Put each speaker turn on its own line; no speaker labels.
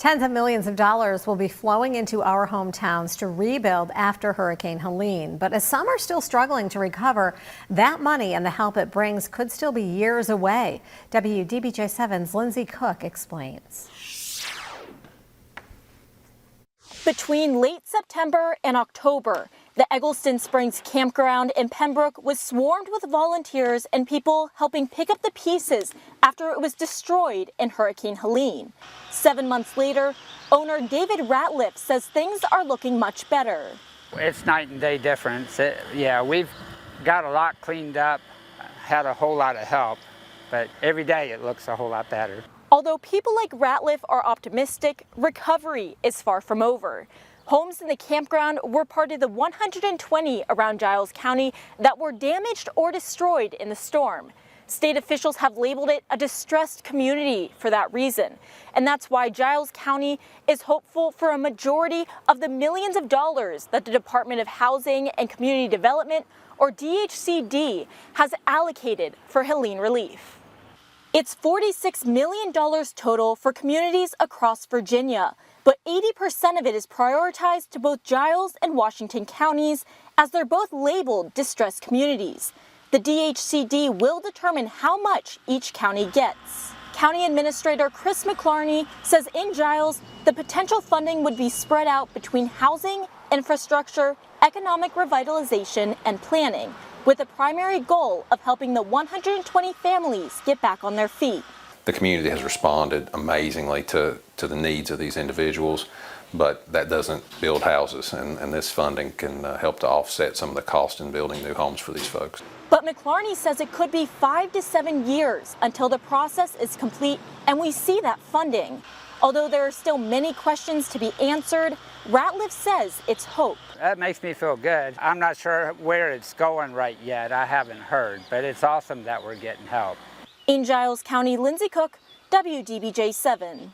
Tens of millions of dollars will be flowing into our hometowns to rebuild after Hurricane Helene. But as some are still struggling to recover, that money and the help it brings could still be years away. WDBJ7's Lindsay Cook explains.
Between late September and October, the Eggleston Springs campground in Pembroke was swarmed with volunteers and people helping pick up the pieces after it was destroyed in Hurricane Helene. 7 months later, owner David Ratliff says things are looking much better.
It's night and day difference. We've got a lot cleaned up, had a whole lot of help, but every day it looks a whole lot better.
Although people like Ratliff are optimistic, recovery is far from over. Homes in the campground were part of the 120 around Giles County that were damaged or destroyed in the storm. State officials have labeled it a distressed community for that reason. And that's why Giles County is hopeful for a majority of the millions of dollars that the Department of Housing and Community Development, or DHCD, has allocated for Helene relief. It's $46 million total for communities across Virginia, but 80% of it is prioritized to both Giles and Washington counties, as they're both labeled distressed communities. The DHCD will determine how much each county gets. County Administrator Chris McClarney says in Giles, the potential funding would be spread out between housing, infrastructure, economic revitalization, and planning, with the primary goal of helping the 120 families get back on their feet.
The community has responded amazingly to the needs of these individuals, but that doesn't build houses, and this funding can help to offset some of the cost in building new homes for these folks.
But McClarney says it could be 5 to 7 years until the process is complete and we see that funding. Although there are still many questions to be answered, Ratliff says it's hope.
That makes me feel good. I'm not sure where it's going right yet. I haven't heard, but it's awesome that we're getting help.
In Giles County, Lindsay Cook, WDBJ7.